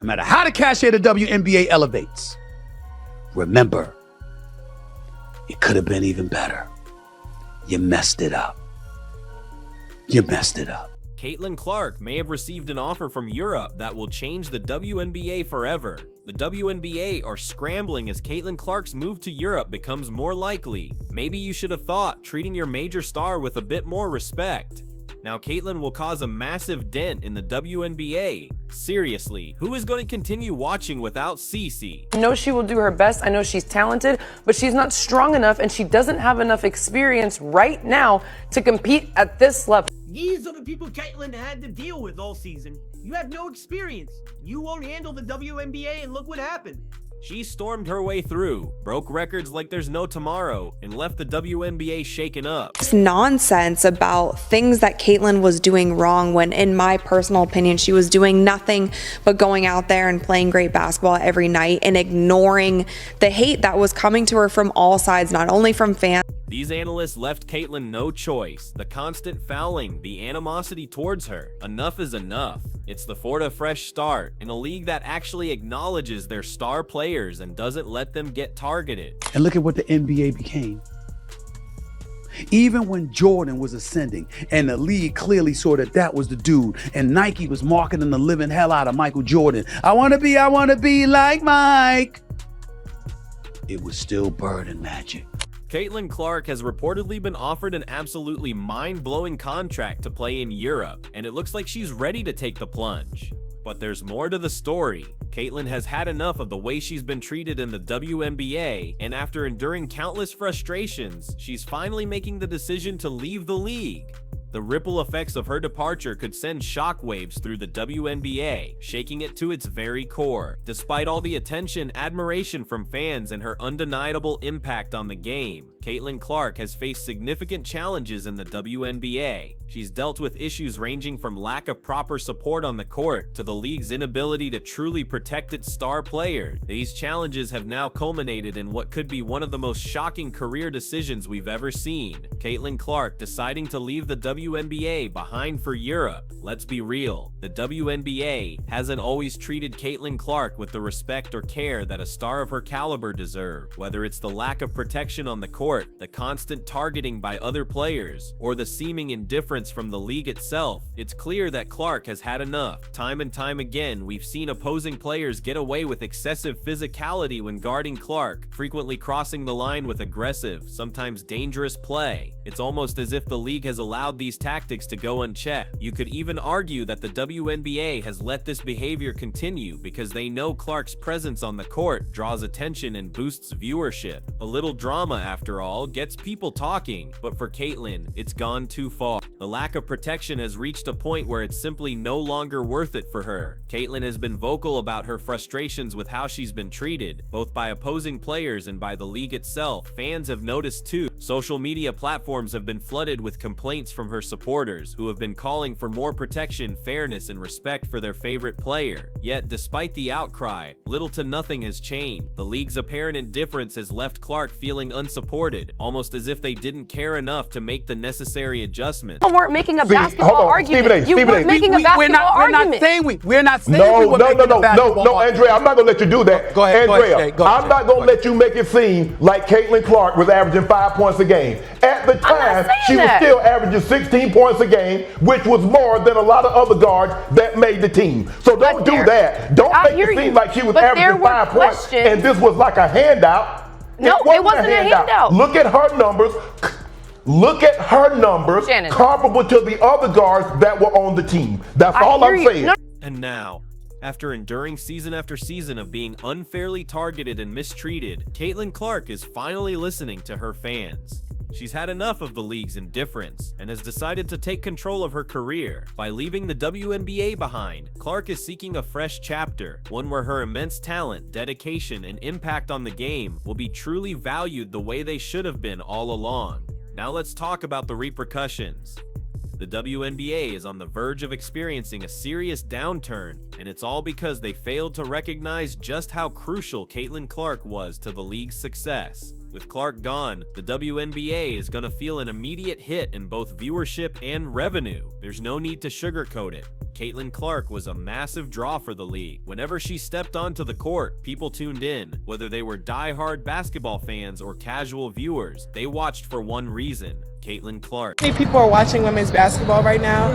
No matter how the cachet of the WNBA elevates, remember, it could have been even better. You messed it up. You messed it up. Caitlin Clark may have received an offer from Europe that will change the WNBA forever. The WNBA are scrambling as Caitlin Clark's move to Europe becomes more likely. Maybe you should have thought treating your major star with a bit more respect. Now Caitlin will cause a massive dent in the WNBA. Seriously, who is going to continue watching without Cece? I know she will do her best. I know she's talented, but she's not strong enough and she doesn't have enough experience right now to compete at this level. These are the people Caitlin had to deal with all season. You have no experience. You won't handle the WNBA, and look what happened. She stormed her way through, broke records like there's no tomorrow, and left the WNBA shaken up. This nonsense about things that Caitlin was doing wrong when, in my personal opinion, she was doing nothing but going out there and playing great basketball every night and ignoring the hate that was coming to her from all sides, not only from fans. These analysts left Caitlin no choice. The constant fouling, the animosity towards her. Enough is enough. It's the Florida fresh start in a league that actually acknowledges their star players and doesn't let them get targeted. And look at what the NBA became. Even when Jordan was ascending and the league clearly saw that that was the dude, and Nike was marketing the living hell out of Michael Jordan. I want to be like Mike. It was still Bird and Magic. Caitlin Clark has reportedly been offered an absolutely mind-blowing contract to play in Europe, and it looks like she's ready to take the plunge. But there's more to the story. Caitlin has had enough of the way she's been treated in the WNBA, and after enduring countless frustrations, she's finally making the decision to leave the league. The ripple effects of her departure could send shockwaves through the WNBA, shaking it to its very core. Despite all the attention, admiration from fans, and her undeniable impact on the game, Caitlin Clark has faced significant challenges in the WNBA. She's dealt with issues ranging from lack of proper support on the court to the league's inability to truly protect its star players. These challenges have now culminated in what could be one of the most shocking career decisions we've ever seen. Caitlin Clark deciding to leave the WNBA behind for Europe. Let's be real, the WNBA hasn't always treated Caitlin Clark with the respect or care that a star of her caliber deserved. Whether it's the lack of protection on the court, the constant targeting by other players, or the seeming indifference from the league itself, it's clear that Clark has had enough. Time and time again, we've seen opposing players get away with excessive physicality when guarding Clark, frequently crossing the line with aggressive, sometimes dangerous play. It's almost as if the league has allowed these tactics to go unchecked. You could even argue that the WNBA has let this behavior continue because they know Clark's presence on the court draws attention and boosts viewership. A little drama, after all, gets people talking, but for Caitlin, it's gone too far. The lack of protection has reached a point where it's simply no longer worth it for her. Caitlin has been vocal about her frustrations with how she's been treated, both by opposing players and by the league itself. Fans have noticed too. Social media platforms have been flooded with complaints from her supporters, who have been calling for more protection, fairness, and respect for their favorite player. Yet, despite the outcry, little to nothing has changed. The league's apparent indifference has left Clark feeling unsupported, almost as if they didn't care enough to make the necessary adjustments. You weren't making a basketball argument. You weren't making a basketball argument. We're not saying no, Andrea, I'm not gonna let you do that. Go ahead, Andrea. I'm not gonna let you make it seem like Caitlin Clark was averaging 5 points a game. At the time, she was still averaging 16 points a game, which was more than a lot of other guards that made the team. So don't do that. Don't make it seem like she was averaging 5 points and this was like a handout. No, it wasn't a handout. Look at her numbers. Look at her numbers comparable to the other guards that were on the team. That's all I'm saying. And now, after enduring season after season of being unfairly targeted and mistreated, Caitlin Clark is finally listening to her fans. She's had enough of the league's indifference and has decided to take control of her career. By leaving the WNBA behind, Clark is seeking a fresh chapter, one where her immense talent, dedication, and impact on the game will be truly valued the way they should have been all along. Now let's talk about the repercussions. The WNBA is on the verge of experiencing a serious downturn, and it's all because they failed to recognize just how crucial Caitlin Clark was to the league's success. With Clark gone, the WNBA is going to feel an immediate hit in both viewership and revenue. There's no need to sugarcoat it. Caitlin Clark was a massive draw for the league. Whenever she stepped onto the court, people tuned in. Whether they were die-hard basketball fans or casual viewers, they watched for one reason: Caitlin Clark. Many people are watching women's basketball right now.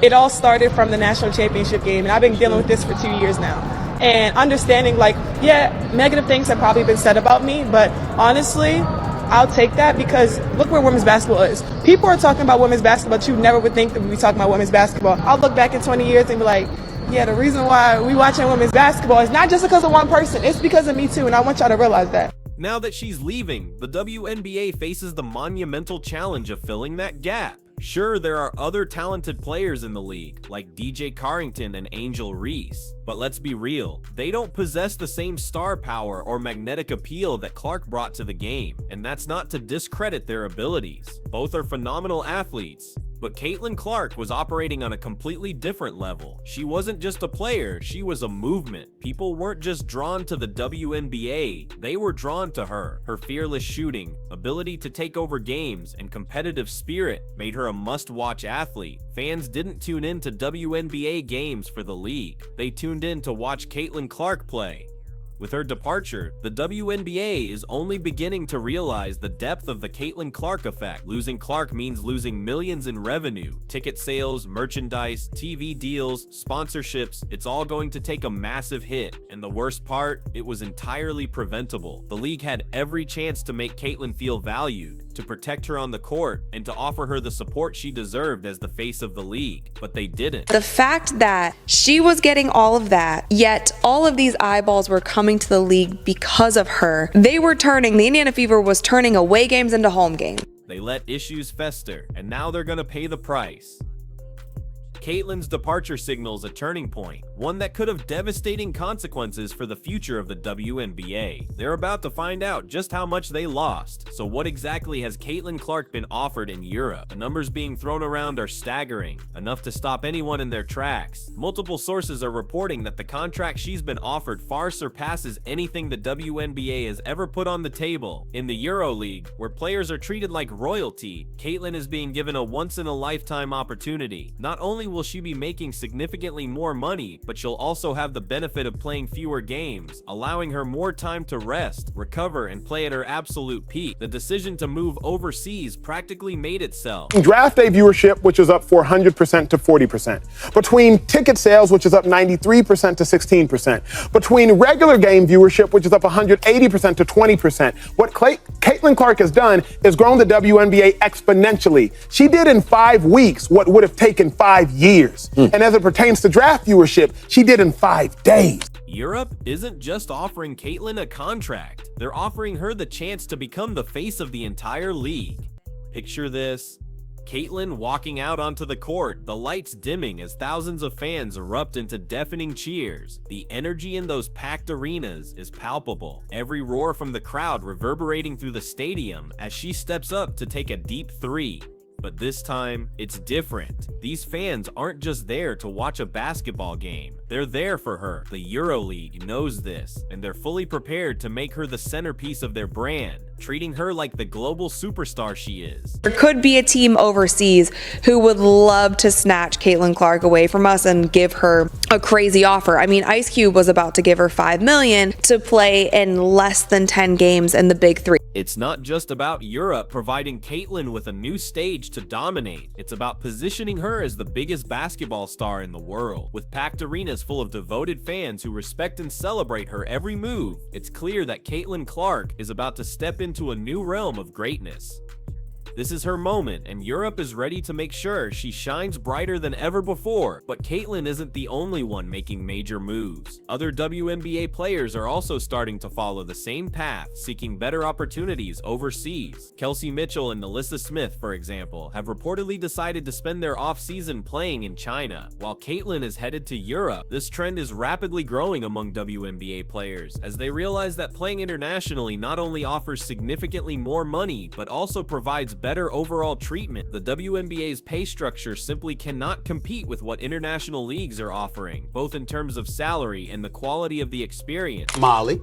It all started from the national championship game, and I've been dealing with this for 2 years now. And understanding, like, yeah, negative things have probably been said about me, but honestly, I'll take that because look where women's basketball is. People are talking about women's basketball, but you never would think that we'd be talking about women's basketball. I'll look back in 20 years and be like, yeah, the reason why we watching women's basketball is not just because of one person, it's because of me too, and I want y'all to realize that. Now that she's leaving, the WNBA faces the monumental challenge of filling that gap. Sure, there are other talented players in the league, like DJ Carrington and Angel Reese, but let's be real, they don't possess the same star power or magnetic appeal that Clark brought to the game, and that's not to discredit their abilities. Both are phenomenal athletes. But Caitlin Clark was operating on a completely different level. She wasn't just a player, she was a movement. People weren't just drawn to the WNBA, they were drawn to her. Her fearless shooting, ability to take over games, and competitive spirit made her a must-watch athlete. Fans didn't tune in to WNBA games for the league. They tuned in to watch Caitlin Clark play. With her departure, the WNBA is only beginning to realize the depth of the Caitlin Clark effect. Losing Clark means losing millions in revenue. Ticket sales, merchandise, TV deals, sponsorships, it's all going to take a massive hit. And the worst part, it was entirely preventable. The league had every chance to make Caitlin feel valued, to protect her on the court, and to offer her the support she deserved as the face of the league, but they didn't. The fact that she was getting all of that, yet all of these eyeballs were coming to the league because of her. The Indiana Fever was turning away games into home games. They let issues fester, and now they're gonna pay the price. Caitlin's departure signals a turning point, one that could have devastating consequences for the future of the WNBA. They're about to find out just how much they lost. So what exactly has Caitlin Clark been offered in Europe? The numbers being thrown around are staggering, enough to stop anyone in their tracks. Multiple sources are reporting that the contract she's been offered far surpasses anything the WNBA has ever put on the table. In the EuroLeague, where players are treated like royalty, Caitlin is being given a once-in-a-lifetime opportunity. Not only will she be making significantly more money, but she'll also have the benefit of playing fewer games, allowing her more time to rest, recover, and play at her absolute peak. The decision to move overseas practically made itself. Draft day viewership, which is up 400% to 40%. Between ticket sales, which is up 93% to 16%. Between regular game viewership, which is up 180% to 20%. What Caitlin Clark has done is grown the WNBA exponentially. She did in 5 weeks what would have taken 5 years. And as it pertains to draft viewership, she did in 5 days. Europe isn't just offering Caitlin a contract, they're offering her the chance to become the face of the entire league. Picture this: Caitlin walking out onto the court, the lights dimming as thousands of fans erupt into deafening cheers. The energy in those packed arenas is palpable, every roar from the crowd reverberating through the stadium as she steps up to take a deep three. But this time, it's different. These fans aren't just there to watch a basketball game. They're there for her. The EuroLeague knows this, and they're fully prepared to make her the centerpiece of their brand, treating her like the global superstar she is. There could be a team overseas who would love to snatch Caitlin Clark away from us and give her a crazy offer. I mean, Ice Cube was about to give her $5 million to play in less than 10 games in the Big Three. It's not just about Europe providing Caitlin with a new stage to dominate. It's about positioning her as the biggest basketball star in the world. With packed arenas full of devoted fans who respect and celebrate her every move, it's clear that Caitlin Clark is about to step into a new realm of greatness. This is her moment, and Europe is ready to make sure she shines brighter than ever before. But Caitlin isn't the only one making major moves. Other WNBA players are also starting to follow the same path, seeking better opportunities overseas. Kelsey Mitchell and Alyssa Smith, for example, have reportedly decided to spend their off-season playing in China, while Caitlin is headed to Europe. This trend is rapidly growing among WNBA players, as they realize that playing internationally not only offers significantly more money, but also provides better overall treatment. The WNBA's pay structure simply cannot compete with what international leagues are offering, both in terms of salary and the quality of the experience. Molly,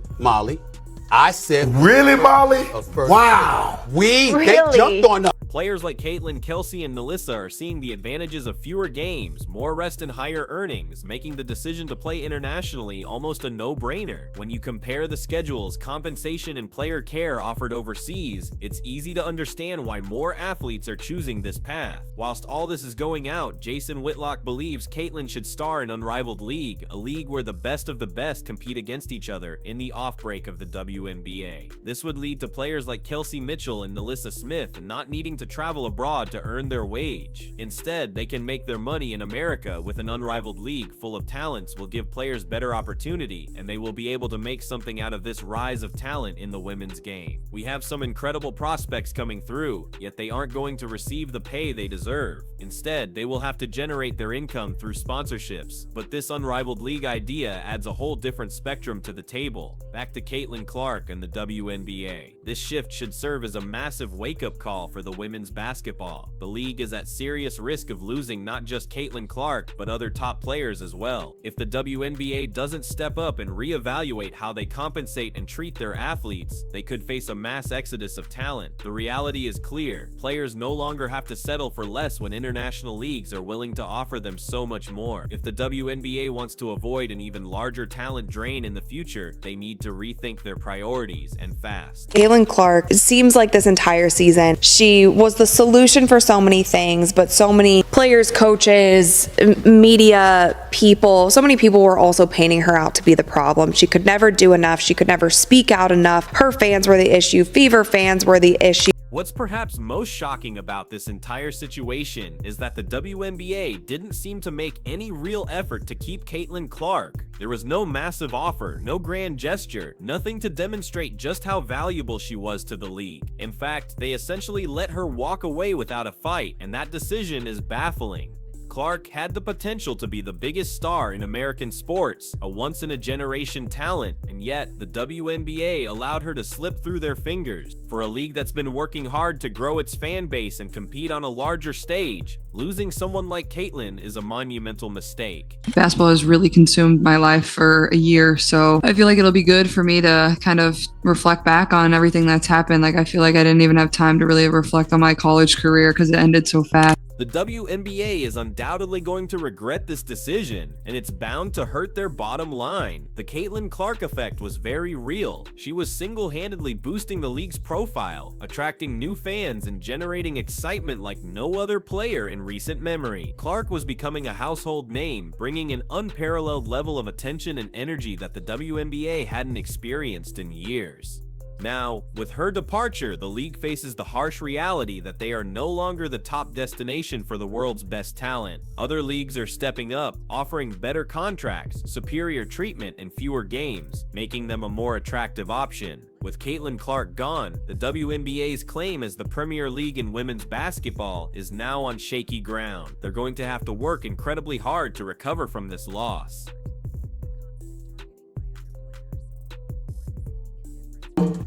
I said, Really, Molly? Wow. they Really? jumped on us. Players like Caitlin, Kelsey, and Nalissa are seeing the advantages of fewer games, more rest, and higher earnings, making the decision to play internationally almost a no-brainer. When you compare the schedules, compensation, and player care offered overseas, it's easy to understand why more athletes are choosing this path. Whilst all this is going out, Jason Whitlock believes Caitlin should star in Unrivaled League, a league where the best of the best compete against each other in the off-break of the WNBA. This would lead to players like Kelsey Mitchell and Nalissa Smith not needing to travel abroad to earn their wage. Instead, they can make their money in America with an unrivaled league full of talents will give players better opportunity, and they will be able to make something out of this rise of talent in the women's game. We have some incredible prospects coming through, yet they aren't going to receive the pay they deserve. Instead, they will have to generate their income through sponsorships, but this unrivaled league idea adds a whole different spectrum to the table. Back to Caitlin Clark and the WNBA. This shift should serve as a massive wake-up call for the women's basketball. The league is at serious risk of losing not just Caitlin Clark, but other top players as well. If the WNBA doesn't step up and reevaluate how they compensate and treat their athletes, they could face a mass exodus of talent. The reality is clear. Players no longer have to settle for less when international leagues are willing to offer them so much more. If the WNBA wants to avoid an even larger talent drain in the future, they need to rethink their priorities, and fast. Caitlin Clark, it seems like this entire season, she was the solution for so many things, but so many players, coaches, media people, so many people were also painting her out to be the problem. She could never do enough. She could never speak out enough. Her fans were the issue. Fever fans were the issue. What's perhaps most shocking about this entire situation is that the WNBA didn't seem to make any real effort to keep Caitlin Clark. There was no massive offer, no grand gesture, nothing to demonstrate just how valuable she was to the league. In fact, they essentially let her walk away without a fight, and that decision is baffling. Clark had the potential to be the biggest star in American sports, a once-in-a-generation talent, and yet the WNBA allowed her to slip through their fingers. For a league that's been working hard to grow its fan base and compete on a larger stage, losing someone like Caitlin is a monumental mistake. Basketball has really consumed my life for a year, so I feel like it'll be good for me to kind of reflect back on everything that's happened. Like, I feel like I didn't even have time to really reflect on my college career because it ended so fast. The WNBA is undoubtedly going to regret this decision, and it's bound to hurt their bottom line. The Caitlin Clark effect was very real. She was single-handedly boosting the league's profile, attracting new fans and generating excitement like no other player in recent memory. Clark was becoming a household name, bringing an unparalleled level of attention and energy that the WNBA hadn't experienced in years. Now, with her departure, the league faces the harsh reality that they are no longer the top destination for the world's best talent. Other leagues are stepping up, offering better contracts, superior treatment, and fewer games, making them a more attractive option. With Caitlin Clark gone, the WNBA's claim as the premier league in women's basketball is now on shaky ground. They're going to have to work incredibly hard to recover from this loss.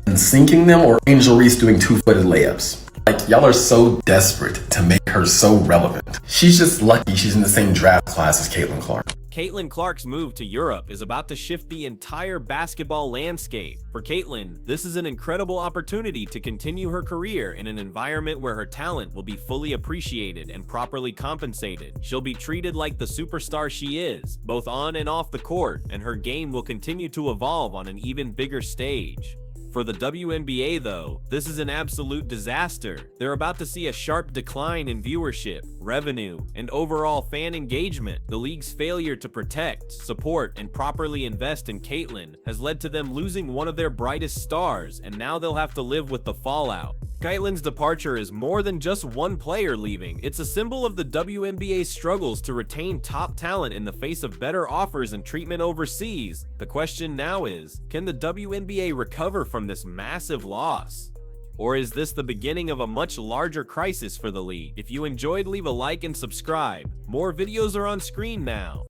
And sinking them, or Angel Reese doing two-footed layups. Like, y'all are so desperate to make her so relevant. She's just lucky she's in the same draft class as Caitlin Clark. Caitlin Clark's move to Europe is about to shift the entire basketball landscape. For Caitlin, this is an incredible opportunity to continue her career in an environment where her talent will be fully appreciated and properly compensated. She'll be treated like the superstar she is, both on and off the court, and her game will continue to evolve on an even bigger stage. For the WNBA though, this is an absolute disaster. They're about to see a sharp decline in viewership, revenue, and overall fan engagement. The league's failure to protect, support, and properly invest in Caitlin has led to them losing one of their brightest stars, and now they'll have to live with the fallout. Caitlin's departure is more than just one player leaving. It's a symbol of the WNBA's struggles to retain top talent in the face of better offers and treatment overseas. The question now is, can the WNBA recover from this massive loss? Or is this the beginning of a much larger crisis for the league? If you enjoyed, leave a like and subscribe. More videos are on screen now.